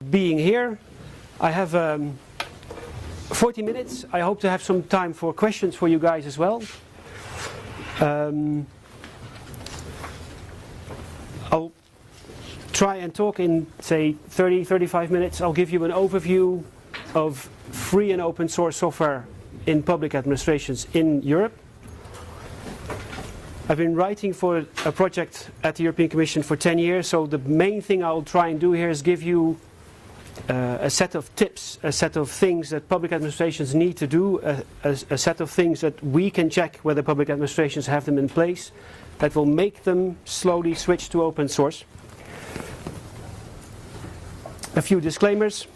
being here. I have 40 minutes. I hope to have some time for questions for you guys as well. I'll try and talk in, say, 30-35 minutes. I'll give you an overview of free and open source software in public administrations in Europe. I've been writing for a project at the European Commission for 10 years, so the main thing I'll try and do here is give you a set of tips, a set of things that public administrations need to do, a set of things that we can check whether public administrations have them in place, that will make them slowly switch to open source. A few disclaimers.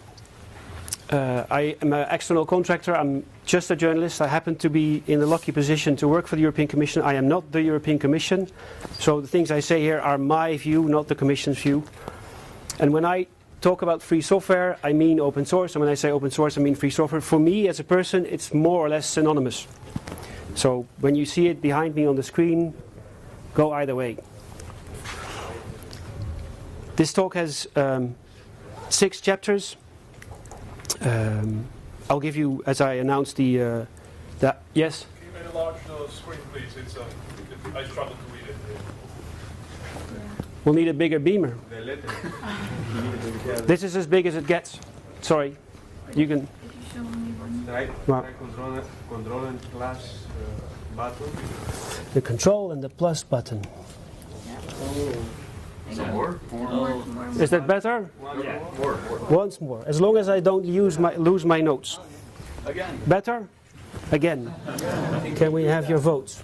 I am an external contractor. I'm just a journalist. I happen to be in the lucky position to work for the European Commission. I am not the European Commission. So the things I say here are my view, not the Commission's view. And when I talk about free software, I mean open source. And when I say open source, I mean free software. For me as a person, it's more or less synonymous. So when you see it behind me on the screen, go either way. This talk has 6 chapters. I'll give you, as I announced, yes? Can you enlarge the screen, please? I struggle to read it. We'll need a bigger beamer. This is as big as it gets. Sorry. You can... Try control and plus button. The control and the plus button. More? Is that better? More. Once more. As long as I don't lose my notes. Again. Better? Again. Can we have your votes?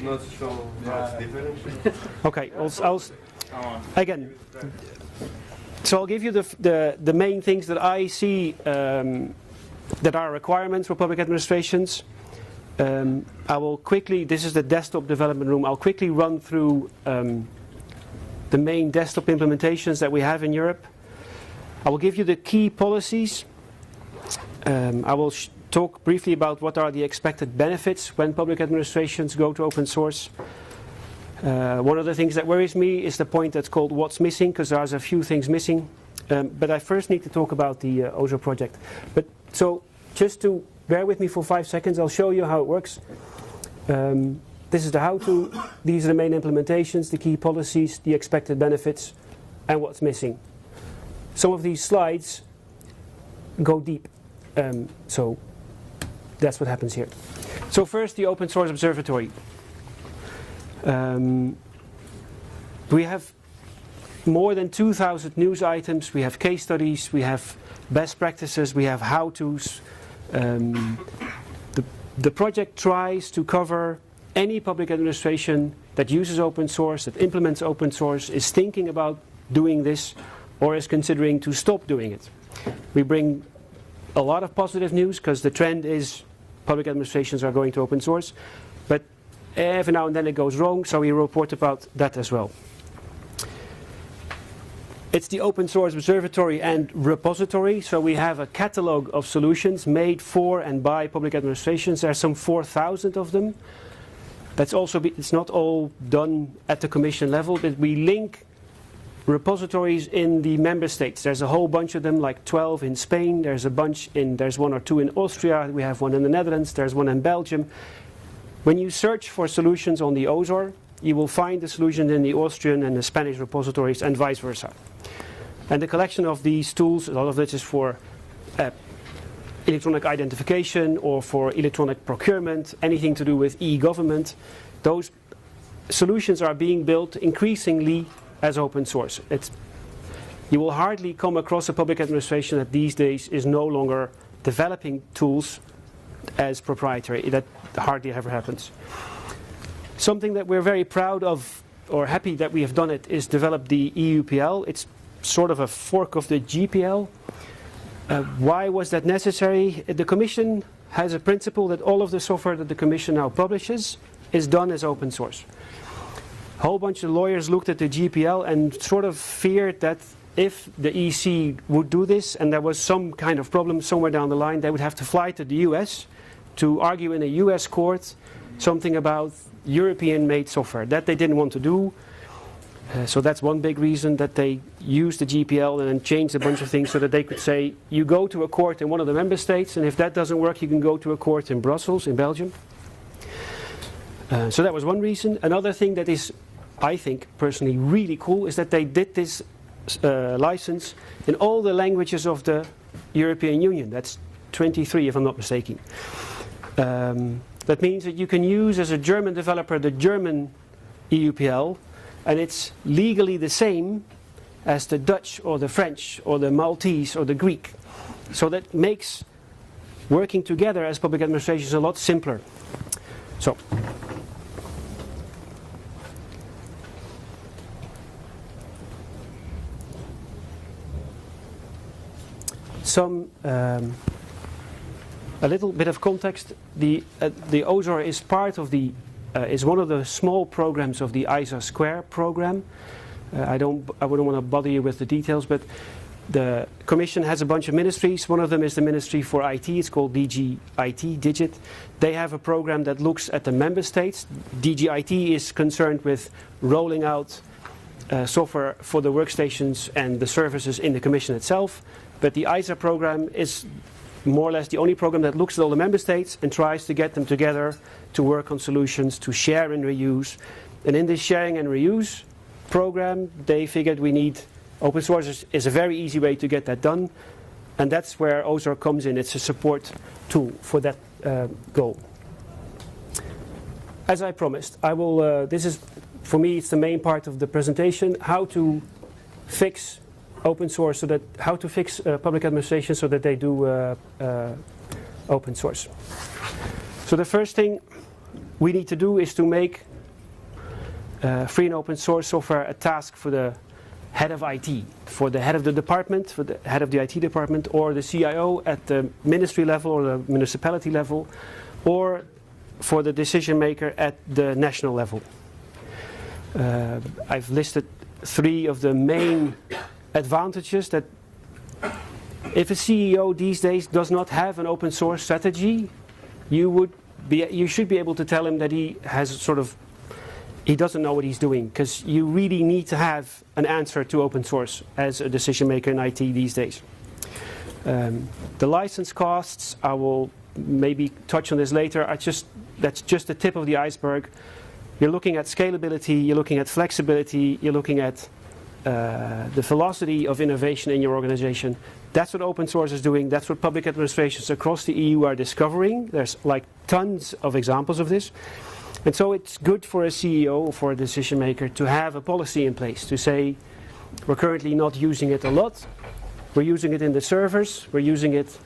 Not so much different. Okay. Again. So I'll give you the main things that I see that are requirements for public administrations. I will quickly, this is the desktop development room, I'll quickly run through the main desktop implementations that we have in Europe. I will give you the key policies. I will talk briefly about what are the expected benefits when public administrations go to open source. One of the things that worries me is the point that's called what's missing, because there's a few things missing. But I first need to talk about the OZOR project. So just to bear with me for 5 seconds, I'll show you how it works. This is the how-to. These are the main implementations, the key policies, the expected benefits, and what's missing. Some of these slides go deep. So that's what happens here. So first, the Open Source Observatory. We have more than 2,000 news items. We have case studies. We have best practices. We have how-tos. The project tries to cover any public administration that uses open source, that implements open source, is thinking about doing this, or is considering to stop doing it. We bring a lot of positive news because the trend is public administrations are going to open source, but every now and then it goes wrong, so we report about that as well. It's the Open Source Observatory and Repository, so we have a catalog of solutions made for and by public administrations. There are some 4,000 of them. That's also it's not all done at the Commission level, but we link repositories in the member states. There's a whole bunch of them, like 12 in Spain. There's one or two in Austria. We have one in the Netherlands. There's one in Belgium. When you search for solutions on the OZOR, you will find the solution in the Austrian and the Spanish repositories and vice versa. And the collection of these tools, a lot of it is for electronic identification or for electronic procurement, anything to do with e-government. Those solutions are being built increasingly as open source. You will hardly come across a public administration that these days is no longer developing tools as proprietary. That hardly ever happens. Something that we're very proud of, or happy that we have done it, is develop the EUPL. It's sort of a fork of the GPL. Why was that necessary? The Commission has a principle that all of the software that the Commission now publishes is done as open source. A whole bunch of lawyers looked at the GPL and sort of feared that if the EC would do this and there was some kind of problem somewhere down the line, they would have to fly to the US to argue in a US court something about European-made software. That they didn't want to do. So that's one big reason that they used the GPL and then changed a bunch of things so that they could say, you go to a court in one of the member states, and if that doesn't work, you can go to a court in Brussels, in Belgium. So that was one reason. Another thing that is, I think, personally really cool is that they did this license in all the languages of the European Union. That's 23, if I'm not mistaken. That means that you can use, as a German developer, the German EUPL, and it's legally the same as the Dutch or the French or the Maltese or the Greek. So that makes working together as public administrations a lot simpler. So, a little bit of context. The OZOR is part of the is one of the small programs of the ISA Square program. I wouldn't want to bother you with the details, but the Commission has a bunch of ministries. One of them is the Ministry for IT. It's called DG IT, Digit. They have a program that looks at the member states. DG IT is concerned with rolling out software for the workstations and the services in the Commission itself. But the ISA program is more or less the only program that looks at all the member states and tries to get them together to work on solutions, to share and reuse. And in this sharing and reuse program, they figured we need open source is a very easy way to get that done. And that's where OZOR comes in. It's a support tool for that goal. As I promised, I will, this is, for me, it's the main part of the presentation, how to fix open source, so that how to fix public administration so that they do open source. So the first thing we need to do is to make free and open source software a task for the head of IT, for the head of the department, for the head of the IT department, or the CIO at the ministry level or the municipality level, or for the decision maker at the national level. I've listed 3 of the main advantages that if a CEO these days does not have an open source strategy, you should be able to tell him that he doesn't know what he's doing, because you really need to have an answer to open source as a decision maker in IT these days. The license costs, I will maybe touch on this later. That's just the tip of the iceberg. You're looking at scalability, you're looking at flexibility, you're looking at the velocity of innovation in your organization. That's what open source is doing. That's what public administrations across the EU are discovering. There's like tons of examples of this. And so it's good for a CEO or for a decision maker to have a policy in place to say, we're currently not using it a lot. We're using it in the servers. We're using it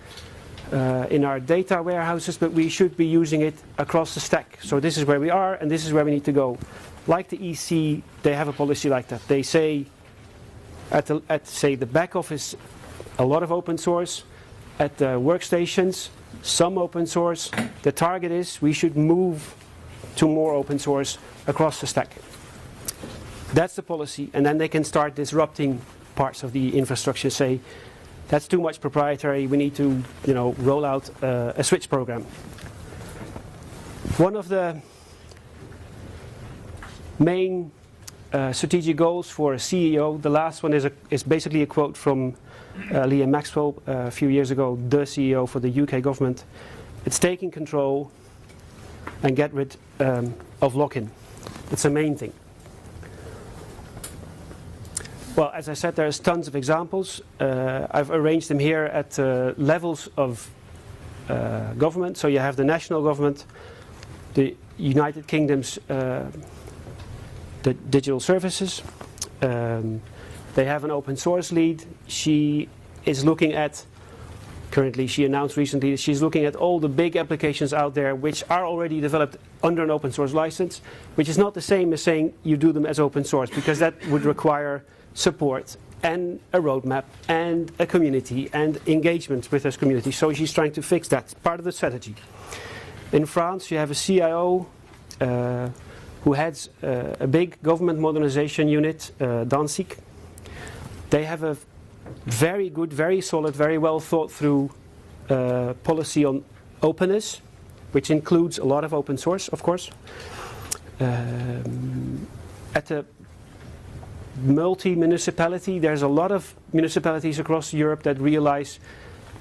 in our data warehouses, but we should be using it across the stack. So this is where we are, and this is where we need to go. Like the EC, they have a policy like that. They say, at say the back office, a lot of open source. At the workstations, some open source. The target is we should move to more open source across the stack. That's the policy, and then they can start disrupting parts of the infrastructure. Say, that's too much proprietary. We need to, roll out a switch program. One of the main strategic goals for a CEO, the last one is basically a quote from Liam Maxwell a few years ago, the CEO for the UK government. It's taking control and get rid of lock-in. It's the main thing. Well, as I said, there's tons of examples. I've arranged them here at levels of government. So you have the national government, the United Kingdom's the digital services. They have an open source lead. She is looking at, currently she announced recently, she's looking at all the big applications out there which are already developed under an open source license, which is not the same as saying you do them as open source, because that would require support and a roadmap and a community and engagement with this community. So she's trying to fix that. It's part of the strategy. In France, you have a CIO who heads a big government modernization unit, Danzig. They have a very good, very solid, very well thought through policy on openness, which includes a lot of open source, of course. At the multi-municipality. There's a lot of municipalities across Europe that realize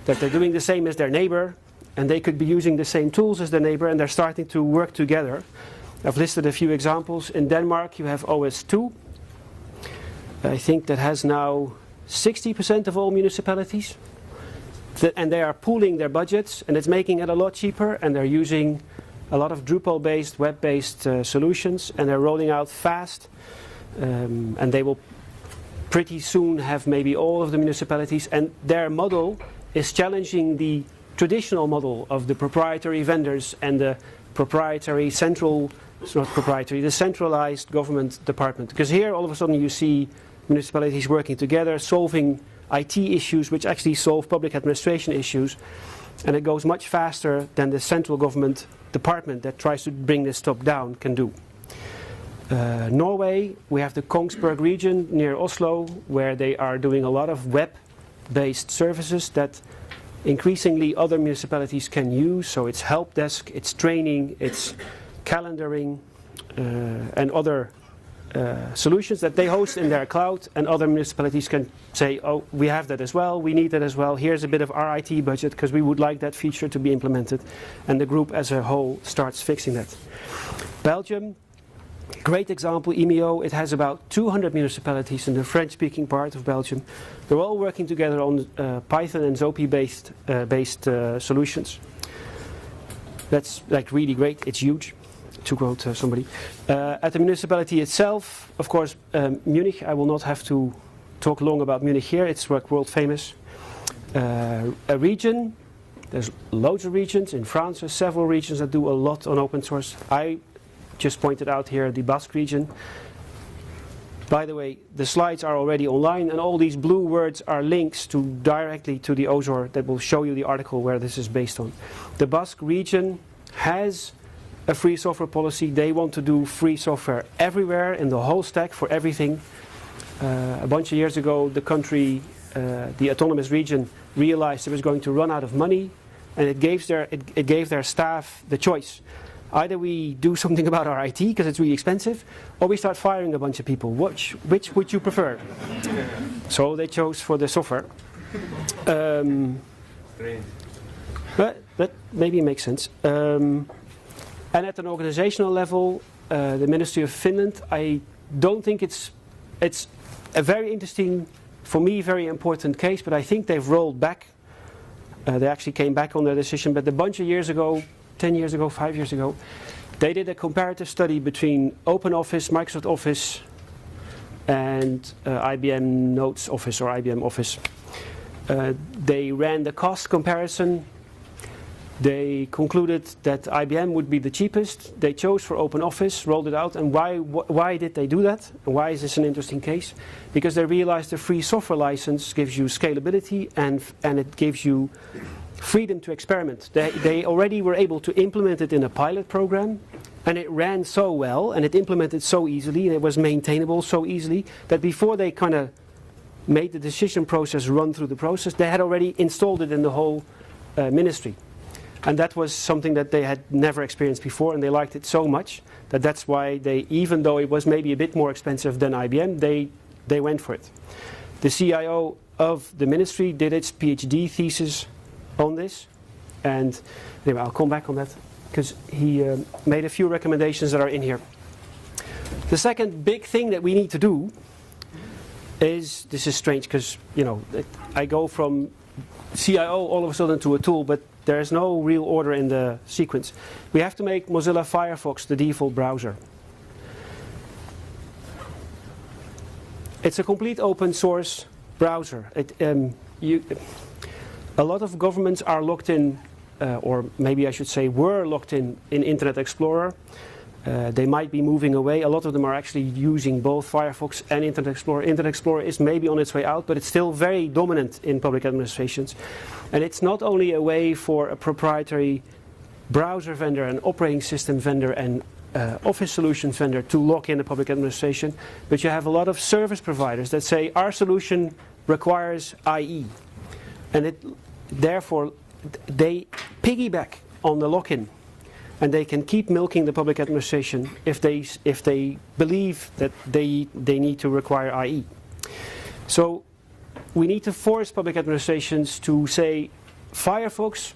that they're doing the same as their neighbor, and they could be using the same tools as their neighbor, and they're starting to work together. I've listed a few examples. In Denmark, you have OS2. I think that has now 60% of all municipalities. And they are pooling their budgets, and it's making it a lot cheaper, and they're using a lot of Drupal-based, web-based solutions, and they're rolling out fast. And they will pretty soon have maybe all of the municipalities, and their model is challenging the traditional model of the proprietary vendors and the proprietary central, it's not proprietary, the centralized government department. Because here all of a sudden you see municipalities working together, solving IT issues which actually solve public administration issues, and it goes much faster than the central government department that tries to bring this top down can do. Norway, we have the Kongsberg region near Oslo, where they are doing a lot of web-based services that increasingly other municipalities can use. So it's help desk, it's training, it's calendaring, and other solutions that they host in their cloud, and other municipalities can say, oh, we have that as well, we need that as well, here's a bit of our IT budget because we would like that feature to be implemented, and the group as a whole starts fixing that. Belgium, great example, EMEO, it has about 200 municipalities in the French-speaking part of Belgium. They're all working together on Python and Zopi-based solutions. That's like really great, it's huge, to quote somebody. At the municipality itself, of course, Munich, I will not have to talk long about Munich here, it's world famous. A region, there's loads of regions, in France there's several regions that do a lot on open source. I just pointed out here the Basque region. By the way, the slides are already online, and all these blue words are links directly to the OSOR that will show you the article where this is based on. The Basque region has a free software policy. They want to do free software everywhere in the whole stack for everything. A bunch of years ago, the country, the autonomous region, realized it was going to run out of money, and it gave their staff the choice. Either we do something about our IT because it's really expensive, or we start firing a bunch of people. Which would you prefer? So they chose for the software. But that maybe makes sense. And at an organizational level, the Ministry of Finland, I don't think it's a very interesting, for me, very important case, but I think they've rolled back. They actually came back on their decision, but a bunch of years ago, 10 years ago, 5 years ago, they did a comparative study between OpenOffice, Microsoft Office, and IBM Notes Office or IBM Office. They ran the cost comparison. They concluded that IBM would be the cheapest. They chose for OpenOffice, rolled it out. And why did they do that? And why is this an interesting case? Because they realized the free software license gives you scalability and it gives you freedom to experiment. They already were able to implement it in a pilot program, and it ran so well, and it implemented so easily, and it was maintainable so easily, that before they kind of made the decision process run through the process, they had already installed it in the whole ministry. And that was something that they had never experienced before, and they liked it so much that that's why they, even though it was maybe a bit more expensive than IBM, they went for it. The CIO of the ministry did its PhD thesis on this, and anyway, I'll come back on that because he made a few recommendations that are in here. The second big thing that we need to do is, this is strange because, you know, I go from CIO all of a sudden to a tool, but there is no real order in the sequence. We have to make Mozilla Firefox the default browser. It's a complete open source browser. A lot of governments are locked in, or maybe I should say were locked in Internet Explorer. They might be moving away. A lot of them are actually using both Firefox and Internet Explorer. Internet Explorer is maybe on its way out, but it's still very dominant in public administrations. And it's not only a way for a proprietary browser vendor, an operating system vendor, and office solutions vendor to lock in a public administration, but you have a lot of service providers that say our solution requires IE. And therefore, they piggyback on the lock-in. and they can keep milking the public administration if they believe that they need to require IE. So we need to force public administrations to say Firefox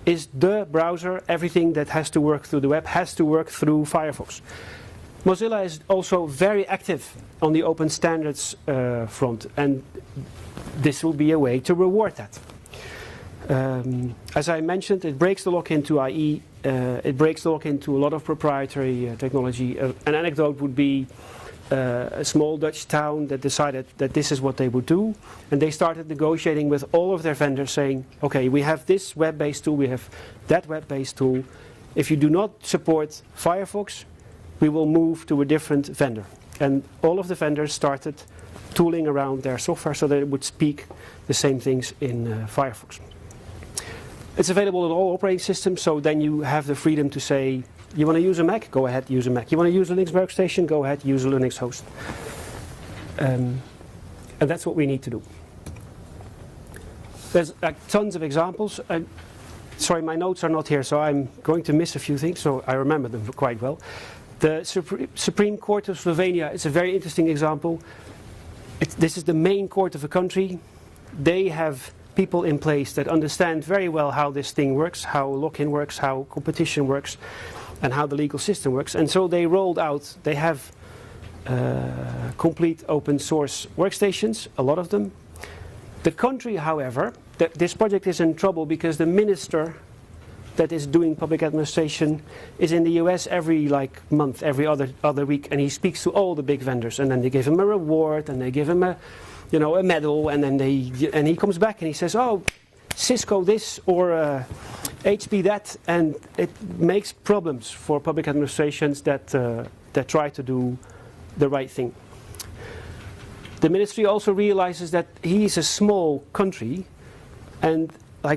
is the browser. Everything that has to work through the web has to work through Firefox. Mozilla is also very active on the open standards front, and this will be a way to reward that. As I mentioned, it breaks the lock into IE. It breaks the lock into a lot of proprietary technology. An anecdote would be a small Dutch town that decided that this is what they would do, and they started negotiating with all of their vendors saying, okay, we have this web-based tool, we have that web-based tool. If you do not support Firefox, we will move to a different vendor. And all of the vendors started tooling around their software so that it would speak the same things in Firefox. It's available on all operating systems, so then you have the freedom to say, you want to use a Mac? Go ahead, use a Mac. You want to use a Linux workstation? Go ahead, use a Linux host. And that's what we need to do. There's tons of examples. Sorry, my notes are not here, so I'm going to miss a few things, so I remember them quite well. The Supreme Court of Slovenia is a very interesting example. This is the main court of a country. They have people in place that understand very well how this thing works, how lock-in works, how competition works, and how the legal system works. And so they rolled out, they have complete open source workstations, a lot of them. The country, however, this project is in trouble because the minister that is doing public administration is in the US every month, every other week, and he speaks to all the big vendors, and then they give him a reward, and they give him a medal, and then he comes back and he says, oh, Cisco this or HP that, and it makes problems for public administrations that try to do the right thing. The ministry also realizes that he is a small country, and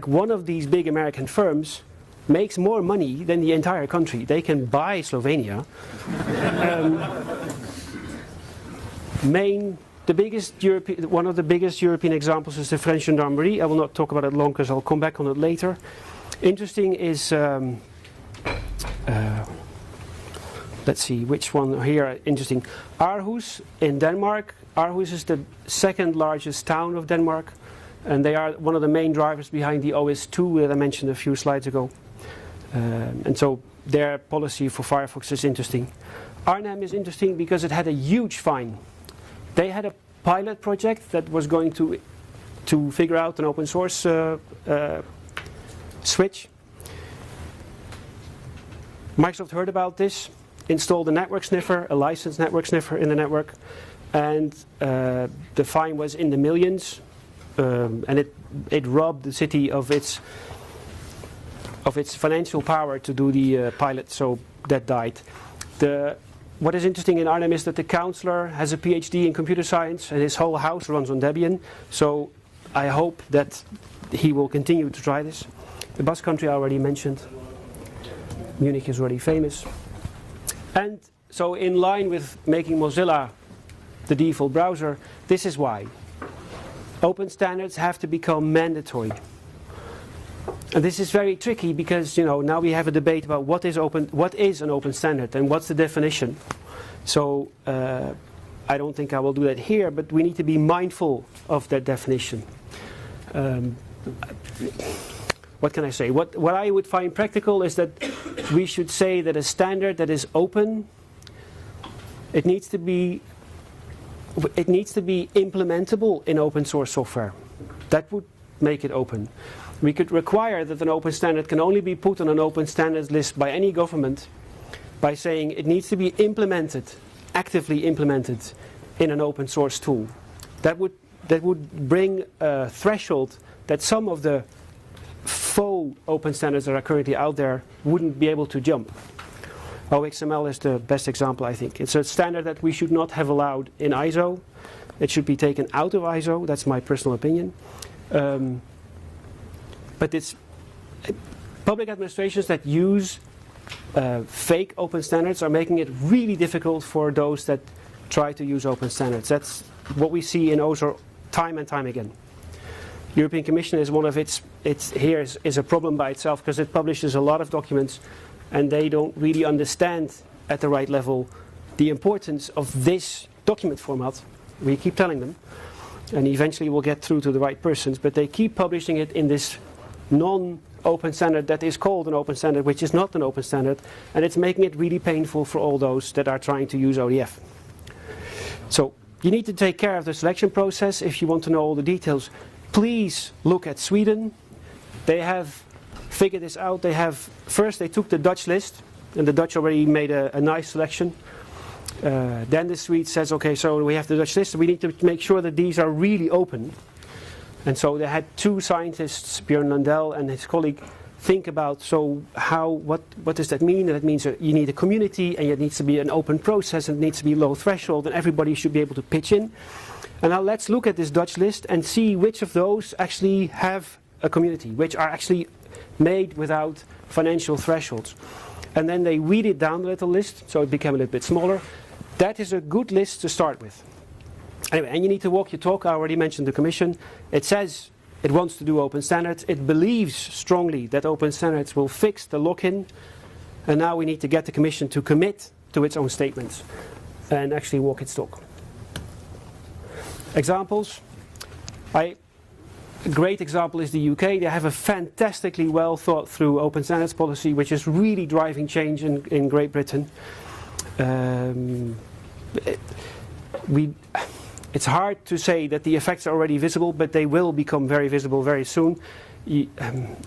one of these big American firms makes more money than the entire country. They can buy Slovenia. One of the biggest European examples is the French Gendarmerie. I will not talk about it long because I'll come back on it later. Interesting is, let's see, which one here, interesting. Aarhus in Denmark. Aarhus is the second largest town of Denmark, and they are one of the main drivers behind the OS2 that I mentioned a few slides ago. And so their policy for Firefox is interesting. Arnhem is interesting because it had a huge fine. They had a pilot project that was going to figure out an open source switch. Microsoft heard about this, installed a network sniffer, a licensed network sniffer in the network, and the fine was in the millions, and it robbed the city of its financial power to do the pilot, so that died. What is interesting in Arnhem is that the councillor has a PhD in computer science and his whole house runs on Debian, so I hope that he will continue to try this. The Basque Country I already mentioned. Munich is already famous. And so in line with making Mozilla the default browser, this is why. Open standards have to become mandatory. And this is very tricky because now we have a debate about what is an open standard and what's the definition. So I don't think I will do that here, but we need to be mindful of that definition. What can I say? What I would find practical is that we should say that a standard that is open, it needs to be implementable in open source software. That would make it open. We could require that an open standard can only be put on an open standards list by any government by saying it needs to be implemented, actively implemented in an open source tool. That would bring a threshold that some of the faux open standards that are currently out there wouldn't be able to jump. OXML is the best example, I think. It's a standard that we should not have allowed in ISO. It should be taken out of ISO. That's my personal opinion. But it's public administrations that use fake open standards are making it really difficult for those that try to use open standards. That's what we see in OSER time and time again. European Commission is one of its here is a problem by itself because it publishes a lot of documents and they don't really understand at the right level the importance of this document format. We keep telling them, and eventually we'll get through to the right persons, but they keep publishing it in this non-open standard that is called an open standard, which is not an open standard, and it's making it really painful for all those that are trying to use ODF. So you need to take care of the selection process. If you want to know all the details, please look at Sweden. They have figured this out. First they took the Dutch list, and the Dutch already made a nice selection. Then the Swedes says, okay, so we have the Dutch list, so we need to make sure that these are really open. And so they had two scientists, Björn Lundell and his colleague, think about, so what does that mean? And that means that you need a community, and it needs to be an open process, and it needs to be low threshold, and everybody should be able to pitch in. And now let's look at this Dutch list and see which of those actually have a community, which are actually made without financial thresholds. And then they weeded down the little list, so it became a little bit smaller. That is a good list to start with. Anyway, and you need to walk your talk. I already mentioned the Commission. It says it wants to do open standards. It believes strongly that open standards will fix the lock-in. And now we need to get the Commission to commit to its own statements and actually walk its talk. Examples. A great example is the UK. They have a fantastically well thought through open standards policy, which is really driving change in Great Britain. It's hard to say that the effects are already visible, but they will become very visible very soon.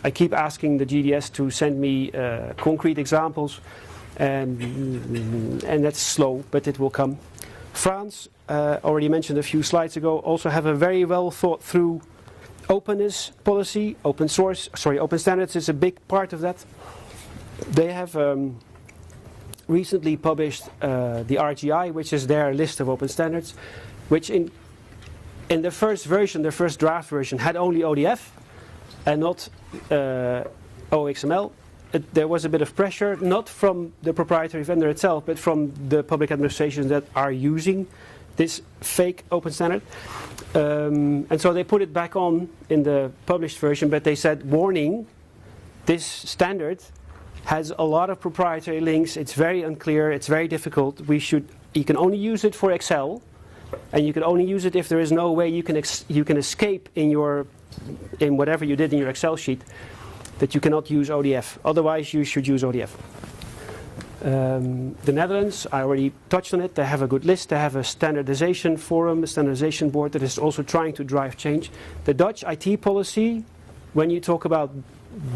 I keep asking the GDS to send me concrete examples, and that's slow, but it will come. France, already mentioned a few slides ago, also have a very well thought through openness policy. Open standards is a big part of that. They have recently published the RGI, which is their list of open standards, which in the first version, the first draft version, had only ODF and not OXML. There was a bit of pressure, not from the proprietary vendor itself, but from the public administrations that are using this fake open standard. And so they put it back on in the published version, but they said, warning, this standard has a lot of proprietary links. It's very unclear. It's very difficult. You can only use it for Excel, and you can only use it if there is no way you can escape in whatever you did in your Excel sheet, that you cannot use ODF. Otherwise, you should use ODF. The Netherlands, I already touched on it. They have a good list. They have a standardization forum, a standardization board that is also trying to drive change. The Dutch IT policy, when you talk about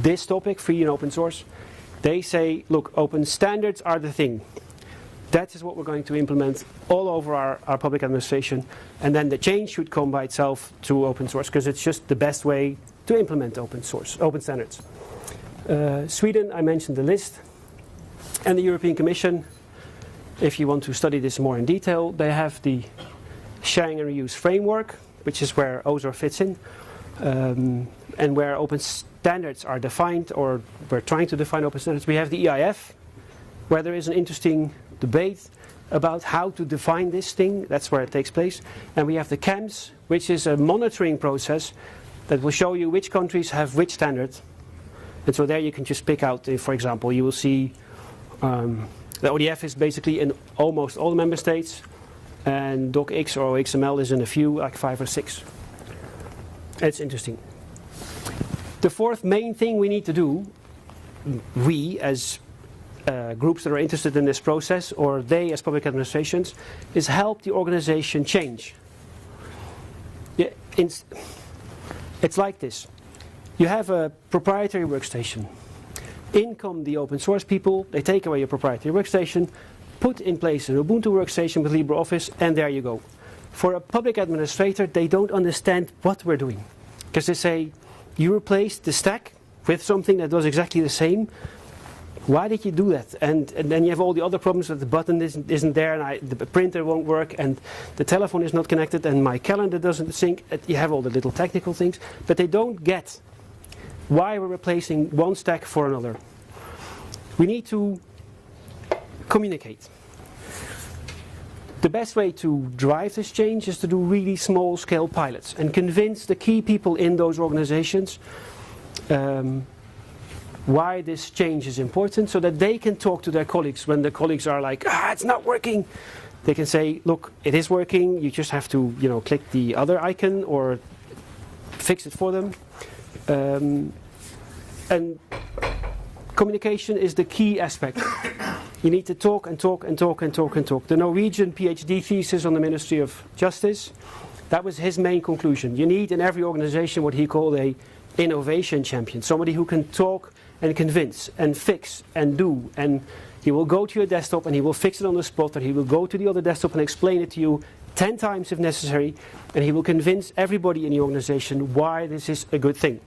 this topic, free and open source, they say, look, open standards are the thing. That is what we're going to implement all over our public administration. And then the change should come by itself to open source, because it's just the best way to implement open standards. Sweden, I mentioned the list. And the European Commission, if you want to study this more in detail, they have the sharing and reuse framework, which is where OSOR fits in, and where open standards are defined, or we're trying to define open standards. We have the EIF, where there is an interesting debate about how to define this thing. That's where it takes place. And we have the CAMS, which is a monitoring process that will show you which countries have which standard. And so there you can just pick out, for example, you will see the ODF is basically in almost all the member states, and DocX or XML is in a few, like 5 or 6. It's interesting. The fourth main thing we need to do, we as groups that are interested in this process, or they as public administrations, is help the organization change. Yeah, it's like this. You have a proprietary workstation. In come the open source people, they take away your proprietary workstation, put in place an Ubuntu workstation with LibreOffice, and there you go. For a public administrator, they don't understand what we're doing. Because they say, you replaced the stack with something that does exactly the same. Why did you do that? And then you have all the other problems that the button isn't there, and the printer won't work, and the telephone is not connected, and my calendar doesn't sync. You have all the little technical things, but they don't get why we're replacing one stack for another. We need to communicate. The best way to drive this change is to do really small scale pilots and convince the key people in those organizations why this change is important, so that they can talk to their colleagues when the colleagues are like, it's not working. They can say, look, it is working, you just have to click the other icon or fix it for them. And communication is the key aspect. You need to talk and talk and talk and talk and talk. The Norwegian PhD thesis on the Ministry of Justice, that was his main conclusion. You need in every organization what he called a innovation champion, somebody who can talk and convince and fix and do, and he will go to your desktop and he will fix it on the spot, or he will go to the other desktop and explain it to you 10 times if necessary, and he will convince everybody in the organization why this is a good thing.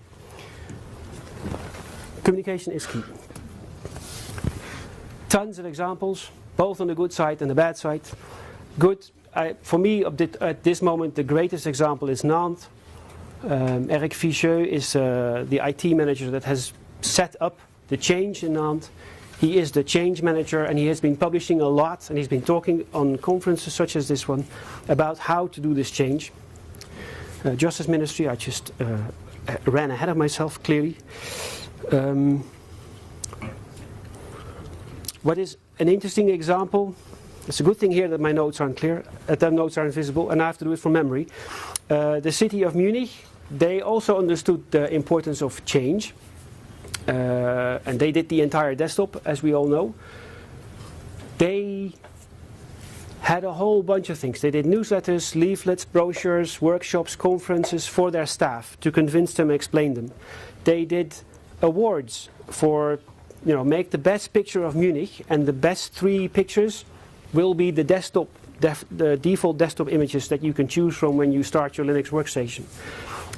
Communication is key. Tons of examples, both on the good side and the bad side. Good, for me at this moment the greatest example is Nantes. Eric Ficheux is the IT manager that has set up the change in Nantes. He is the change manager, and he has been publishing a lot, and he's been talking on conferences such as this one about how to do this change. Justice Ministry, I just ran ahead of myself clearly. What is an interesting example, it's a good thing here that my notes aren't clear, that the notes aren't visible, and I have to do it from memory. The city of Munich, they also understood the importance of change, and they did the entire desktop, as we all know. They had a whole bunch of things. They did newsletters, leaflets, brochures, workshops, conferences for their staff to convince them, explain them. They did awards for, make the best picture of Munich, and the best 3 pictures will be the desktop, the default desktop images that you can choose from when you start your Linux workstation.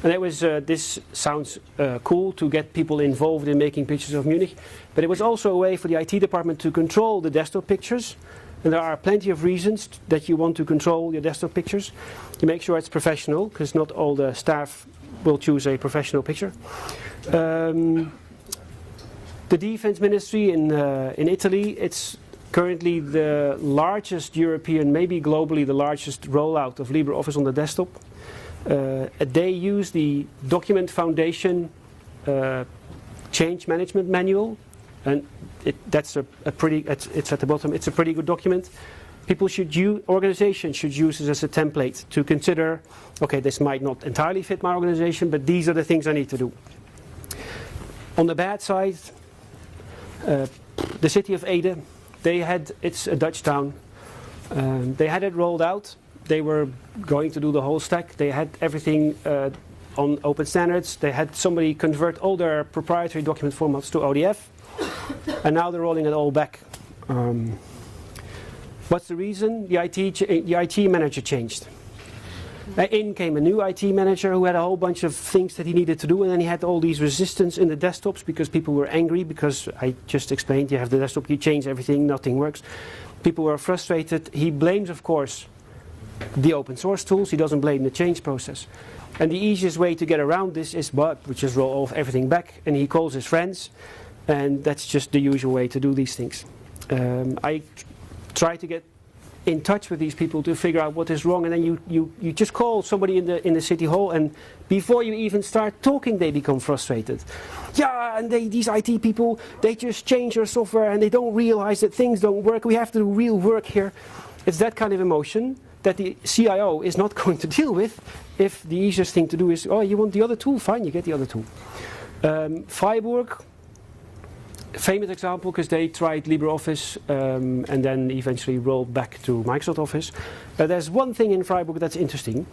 And it was, this sounds cool to get people involved in making pictures of Munich, but it was also a way for the IT department to control the desktop pictures. And there are plenty of reasons that you want to control your desktop pictures. You make sure it's professional, because not all the staff will choose a professional picture. The Defense Ministry in Italy, it's currently the largest European, maybe globally the largest rollout of LibreOffice on the desktop. They use the Document Foundation change management manual, and that's a pretty, it's at the bottom, it's a pretty good document. People should use, organizations should use this as a template to consider, okay, this might not entirely fit my organization, but these are the things I need to do. On the bad side, the city of Ede, they had, it's a Dutch town, they had it rolled out. They were going to do the whole stack. They had everything on open standards. They had somebody convert all their proprietary document formats to ODF, and now they're rolling it all back. What's the reason? The IT manager changed. In came a new IT manager who had a whole bunch of things that he needed to do, and then he had all these resistance in the desktops because people were angry, because I just explained, you have the desktop, you change everything, nothing works. People were frustrated. He blames, of course, the open source tools. He doesn't blame the change process. And the easiest way to get around this is, we just roll off everything back, and he calls his friends, and that's just the usual way to do these things. I try to get in touch with these people to figure out what is wrong, and then you just call somebody in the city hall, and before you even start talking they become frustrated. Yeah, and these IT people, they just change your software and they don't realize that things don't work. We have to do real work here. It's that kind of emotion that the CIO is not going to deal with if the easiest thing to do is, oh, you want the other tool? Fine, you get the other tool. Freiburg, famous example, because they tried LibreOffice and then eventually rolled back to Microsoft Office. There's one thing in Freiburg that's interesting,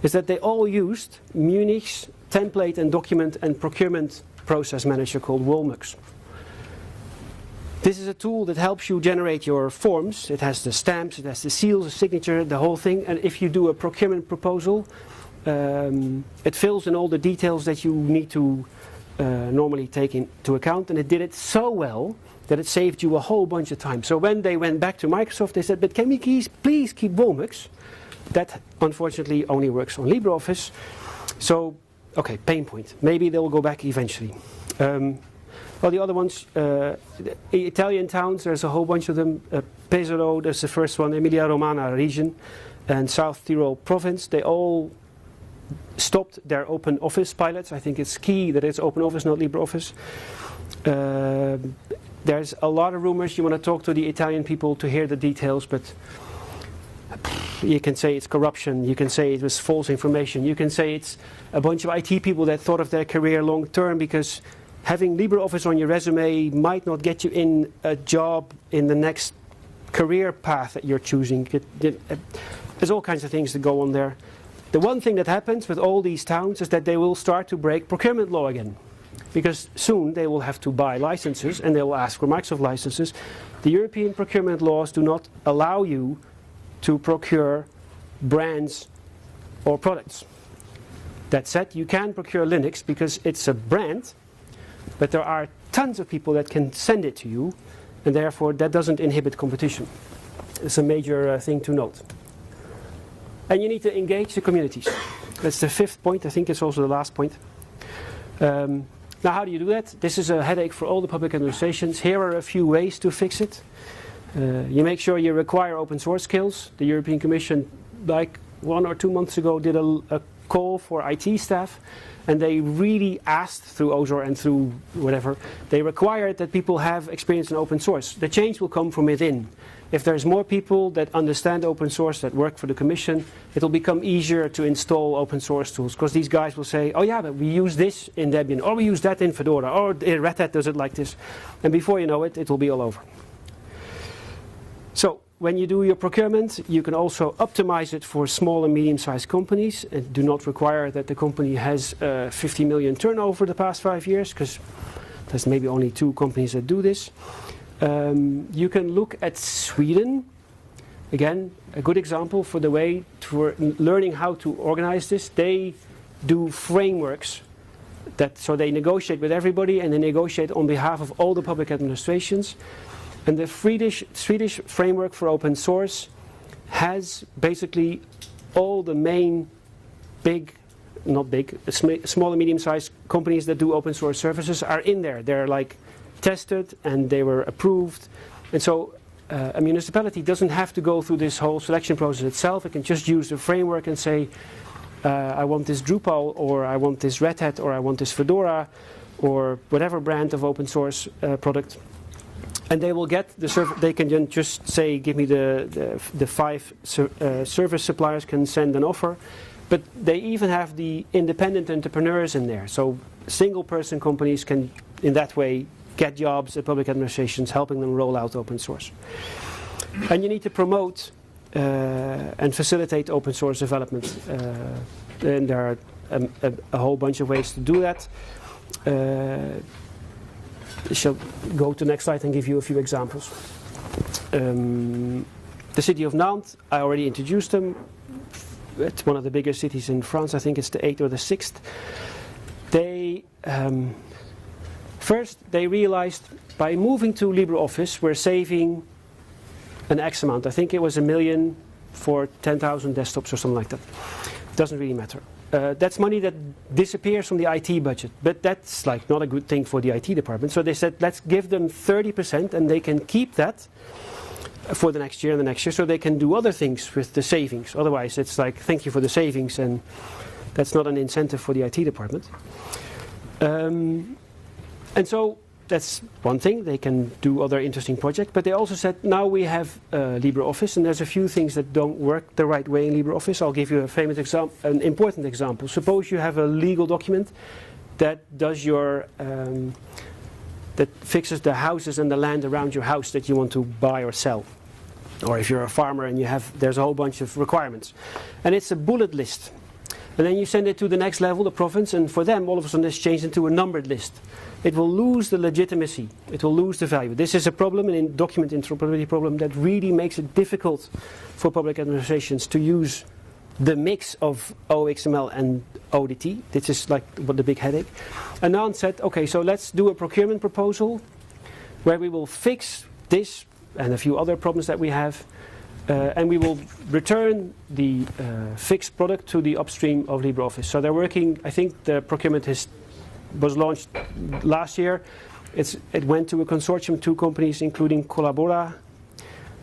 is that they all used Munich's template and document and procurement process manager called Wolmux. This is a tool that helps you generate your forms. It has the stamps, it has the seals, the signature, the whole thing. And if you do a procurement proposal, it fills in all the details that you need to normally take into account. And it did it so well that it saved you a whole bunch of time. So when they went back to Microsoft, they said, but can we please keep Wolmux? That unfortunately only works on LibreOffice. So, okay, pain point. Maybe they'll go back eventually. Well, the other ones, Italian towns, there's a whole bunch of them. Pesaro, that's the first one, Emilia-Romagna region, and South Tyrol province. They all stopped their open office pilots. I think it's key that it's open office, not LibreOffice. There's a lot of rumors. You want to talk to the Italian people to hear the details, but you can say it's corruption, you can say it was false information, you can say it's a bunch of IT people that thought of their career long term, because having LibreOffice on your resume might not get you in a job in the next career path that you're choosing. There's all kinds of things that go on there. The one thing that happens with all these towns is that they will start to break procurement law again, because soon they will have to buy licenses and they will ask for Microsoft licenses. The European procurement laws do not allow you to procure brands or products. That said, you can procure Linux because it's a brand, but there are tons of people that can send it to you, and therefore that doesn't inhibit competition. It's a major thing to note. And you need to engage the communities. That's the fifth point. I think it's also the last point. Now, how do you do that? This is a headache for all the public administrations. Here are a few ways to fix it. You make sure you require open source skills. The European Commission, like 1 or 2 months ago, did a call for IT staff, and they really asked through OSOR and through whatever, they required that people have experience in open source. The change will come from within. If there's more people that understand open source, that work for the Commission, it'll become easier to install open source tools, because these guys will say, oh yeah, but we use this in Debian, or we use that in Fedora, or Red Hat does it like this. And before you know it, it will be all over. So when you do your procurement, you can also optimize it for small and medium-sized companies, and do not require that the company has 50 million turnover the past 5 years, because there's maybe only 2 companies that do this. You can look at Sweden, again, a good example for the way for learning how to organize this. They do frameworks, so they negotiate with everybody, and they negotiate on behalf of all the public administrations. And the Swedish framework for open source has basically all the main small and medium-sized companies that do open source services are in there. They're like tested and they were approved. And so a municipality doesn't have to go through this whole selection process itself. It can just use the framework and say, I want this Drupal, or I want this Red Hat, or I want this Fedora, or whatever brand of open source product. And they will get the server. They can then just say, give me the 5 service suppliers can send an offer. But they even have the independent entrepreneurs in there. So single-person companies can, in that way, get jobs at public administrations, helping them roll out open source. And you need to promote and facilitate open source development. And there are a whole bunch of ways to do that. I shall go to the next slide and give you a few examples. The city of Nantes, I already introduced them. It's one of the bigger cities in France. I think it's the 8th or the 6th. They first they realized by moving to LibreOffice, we're saving an X amount. I think it was $1 million for 10,000 desktops or something like that. It doesn't really matter. That's money that disappears from the IT budget, but that's like not a good thing for the IT department. So they said, let's give them 30%, and they can keep that for the next year and the next year, so they can do other things with the savings. Otherwise, it's like, thank you for the savings, and that's not an incentive for the IT department. And so that's one thing. They can do other interesting projects, but they also said, now we have LibreOffice, and there's a few things that don't work the right way in LibreOffice. I'll give you a famous example, an important example. Suppose you have a legal document that does your that fixes the houses and the land around your house that you want to buy or sell. Or if you're a farmer and there's a whole bunch of requirements. And it's a bullet list. And then you send it to the next level, the province, and for them all of a sudden it's changed into a numbered list. It will lose the legitimacy. It will lose the value. This is a problem, an document interoperability problem, that really makes it difficult for public administrations to use the mix of OXML and ODT. This is like what the big headache. And Nantes said, okay, so let's do a procurement proposal where we will fix this and a few other problems that we have, and we will return the fixed product to the upstream of LibreOffice. So they're working, I think the procurement was launched last year. It went to a consortium, 2 companies, including Collabora,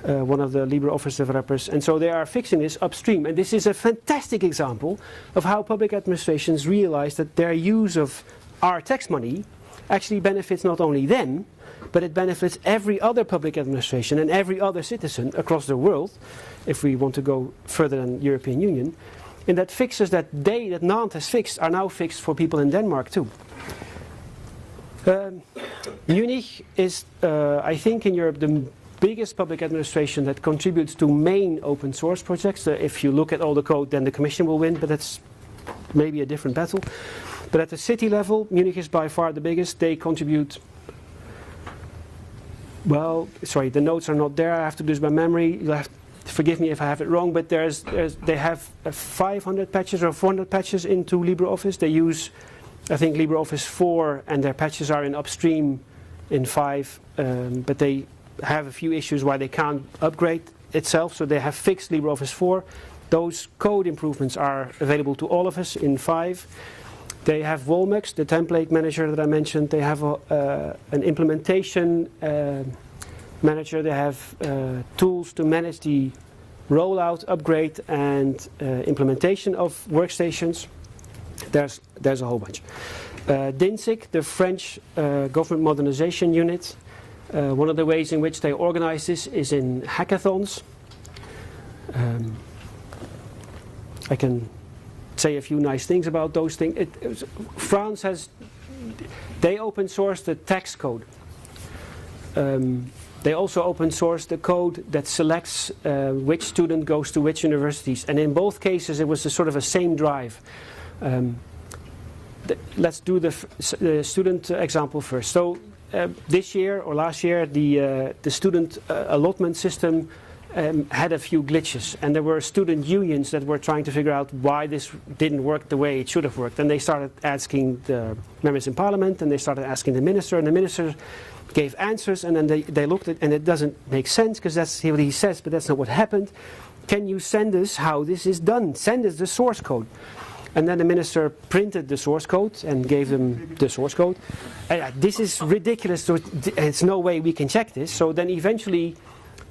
one of the LibreOffice developers. And so they are fixing this upstream. And this is a fantastic example of how public administrations realize that their use of our tax money actually benefits not only them, but it benefits every other public administration and every other citizen across the world, if we want to go further than European Union, in that fixes that Nantes has fixed are now fixed for people in Denmark too. Munich is, I think, in Europe the biggest public administration that contributes to main open source projects. If you look at all the code, then the Commission will win, but that's maybe a different battle. But at the city level, Munich is by far the biggest. They contribute, well, sorry, the notes are not there. I have to do this by memory. You'll have to forgive me if I have it wrong, but they have 500 patches or 400 patches into LibreOffice. They use, I think, LibreOffice 4, and their patches are in upstream in 5, but they have a few issues why they can't upgrade itself, so they have fixed LibreOffice 4. Those code improvements are available to all of us in 5. They have Wolmux, the template manager that I mentioned. They have an implementation manager. They have tools to manage the rollout, upgrade, and implementation of workstations. There's a whole bunch. DINSIC, the French government modernization unit. One of the ways in which they organize this is in hackathons. I can say a few nice things about those things. France they open source the tax code. They also open source the code that selects which student goes to which universities. And in both cases it was a sort of a same drive. Let's do the student example first. So this year or last year, the student allotment system had a few glitches, and there were student unions that were trying to figure out why this didn't work the way it should have worked. And they started asking the members in parliament, and they started asking the minister, and the minister gave answers, and then they looked at it, and it doesn't make sense because that's what he says, but that's not what happened. Can you send us how this is done? Send us the source code. And then the minister printed the source code and gave them the source code. This is ridiculous. So there's no way we can check this. So then eventually,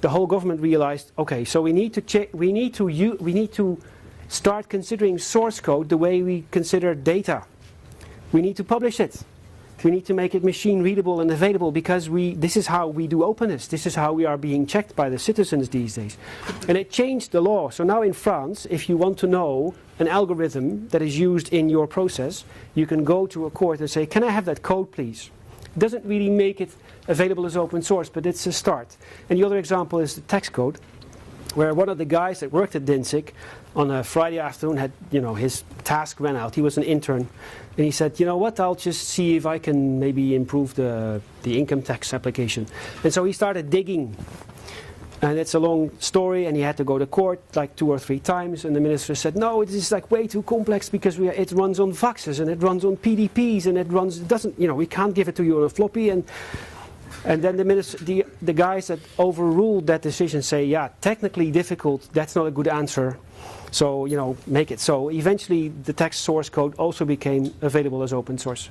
the whole government realized, okay, so we need to check. We need to start considering source code the way we consider data. We need to publish it. We need to make it machine readable and available because this is how we do openness. This is how we are being checked by the citizens these days. And it changed the law. So now in France, if you want to know an algorithm that is used in your process, you can go to a court and say, can I have that code, please? It doesn't really make it available as open source, but it's a start. And the other example is the tax code, where one of the guys that worked at DINSIC on a Friday afternoon had, his task ran out. He was an intern. And he said, you know what, I'll just see if I can maybe improve the income tax application. And so he started digging. And it's a long story, and he had to go to court like 2 or 3 times. And the minister said, no, it is like way too complex because it runs on faxes and it runs on PDPs and it doesn't, we can't give it to you on a floppy. And then the guys that overruled that decision say, yeah, technically difficult, that's not a good answer. So, make it. So eventually the tax source code also became available as open source.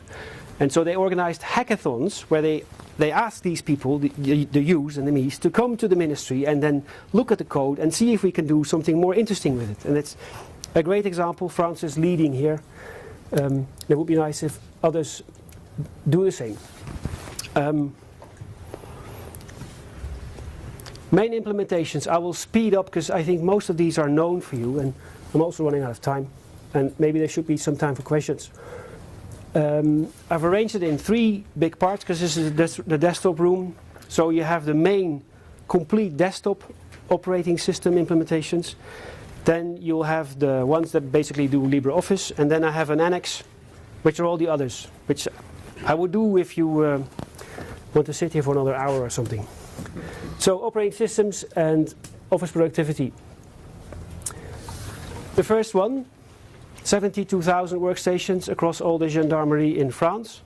And so they organized hackathons where they asked these people, the yous and the me's, to come to the ministry and then look at the code and see if we can do something more interesting with it. And it's a great example. France is leading here. It would be nice if others do the same. Main implementations, I will speed up because I think most of these are known for you, and I'm also running out of time, and maybe there should be some time for questions. I've arranged it in 3 big parts because this is the desktop room. So you have the main complete desktop operating system implementations. Then you'll have the ones that basically do LibreOffice, and then I have an annex, which are all the others, which I would do if you want to sit here for another hour or something. So operating systems and office productivity. The first one, 72,000 workstations across all the gendarmerie in France.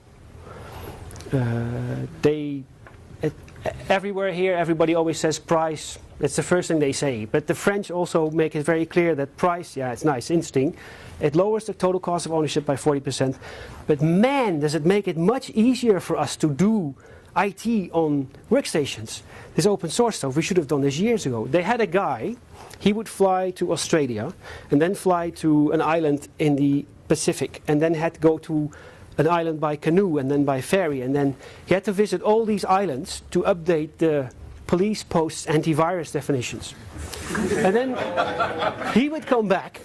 Everywhere here, everybody always says price. It's the first thing they say. But the French also make it very clear that price, yeah, it's nice, interesting. It lowers the total cost of ownership by 40%. But man, does it make it much easier for us to do IT on workstations. This open source stuff, we should have done this years ago. They had a guy, he would fly to Australia and then fly to an island in the Pacific and then had to go to an island by canoe and then by ferry, and then he had to visit all these islands to update the police post's antivirus definitions. And then he would come back,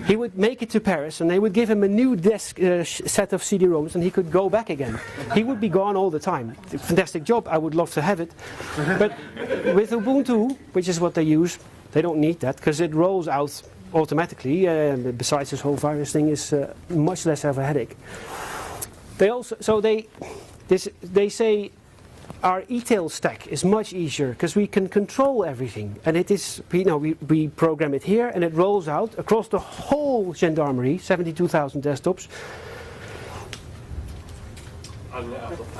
he would make it to Paris, and they would give him a new set of CD-ROMs, and he could go back again. He would be gone all the time. Fantastic job, I would love to have it. But with Ubuntu, which is what they use, they don't need that, because it rolls out automatically. Besides, this whole virus thing is much less of a headache. They say our e-tail stack is much easier because we can control everything, and it is, we program it here and it rolls out across the whole gendarmerie, 72,000 desktops.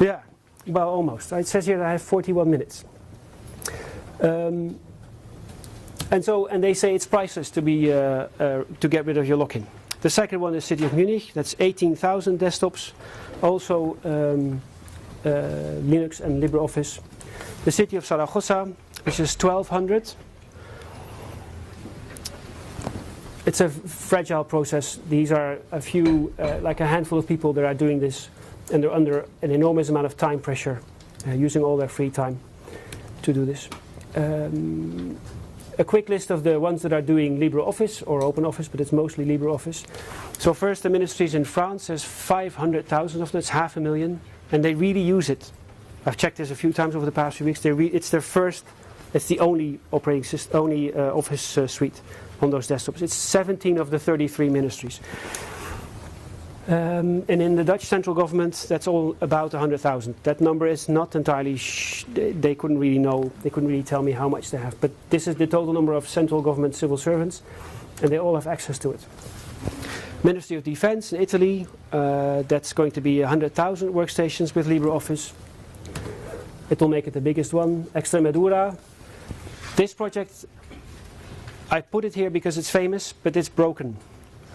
Yeah, well, almost. It says here that I have 41 minutes. And they say it's priceless to get rid of your lock-in. The second one is City of Munich. That's 18,000 desktops. Also Linux and LibreOffice. The City of Zaragoza, which is 1,200. It's a fragile process. These are a few, like a handful of people that are doing this, and they're under an enormous amount of time pressure, using all their free time to do this. A quick list of the ones that are doing LibreOffice or OpenOffice, but it's mostly LibreOffice. So first, the ministries in France, there's 500,000 of them, it's 500,000, and they really use it. I've checked this a few times over the past few weeks. It's their first, it's the only operating system, only Office suite on those desktops. It's 17 of the 33 ministries. And in the Dutch central government, that's all about 100,000. That number is not entirely, they couldn't really know, they couldn't really tell me how much they have. But this is the total number of central government civil servants, and they all have access to it. Ministry of Defense in Italy, that's going to be 100,000 workstations with LibreOffice. It will make it the biggest one. Extremadura. This project, I put it here because it's famous, but it's broken.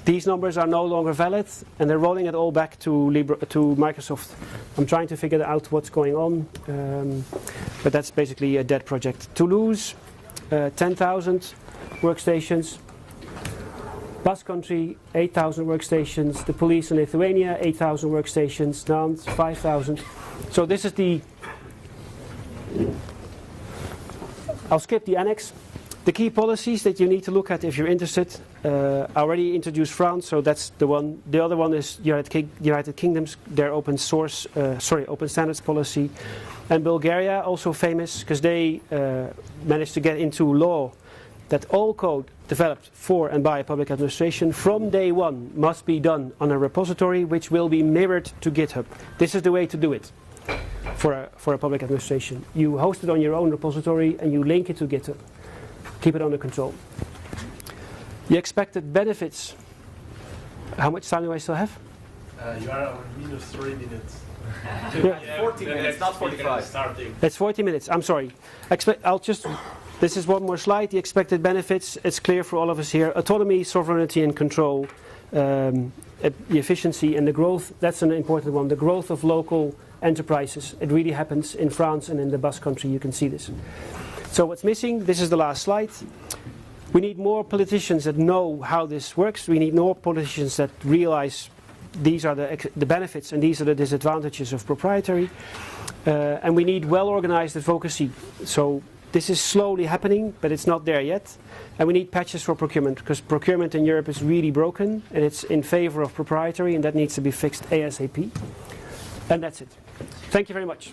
These numbers are no longer valid, and they're rolling it all back to Microsoft. I'm trying to figure out what's going on, but that's basically a dead project. Toulouse, 10,000 workstations. Basque Country, 8,000 workstations. The police in Lithuania, 8,000 workstations. Nantes, 5,000. So this is the... I'll skip the annex. The key policies that you need to look at if you're interested. I already introduced France, so that's the one. The other one is United Kingdom's, their open standards policy. And Bulgaria, also famous, because they managed to get into law that all code developed for and by a public administration from day one must be done on a repository which will be mirrored to GitHub. This is the way to do it for a public administration. You host it on your own repository and you link it to GitHub. Keep it under control. The expected benefits. How much time do I still have? You are on -3 minutes. Yeah. 40 minutes, not 45. It's 40 minutes. I'm sorry. This is one more slide. The expected benefits. It's clear for all of us here. Autonomy, sovereignty, and control. The efficiency and the growth. That's an important one. The growth of local enterprises. It really happens in France and in the Basque Country. You can see this. So what's missing? This is the last slide. We need more politicians that know how this works. We need more politicians that realize these are the benefits and these are the disadvantages of proprietary. And we need well-organized advocacy. So this is slowly happening, but it's not there yet. And we need patches for procurement, because procurement in Europe is really broken, and it's in favor of proprietary, and that needs to be fixed ASAP. And that's it. Thank you very much.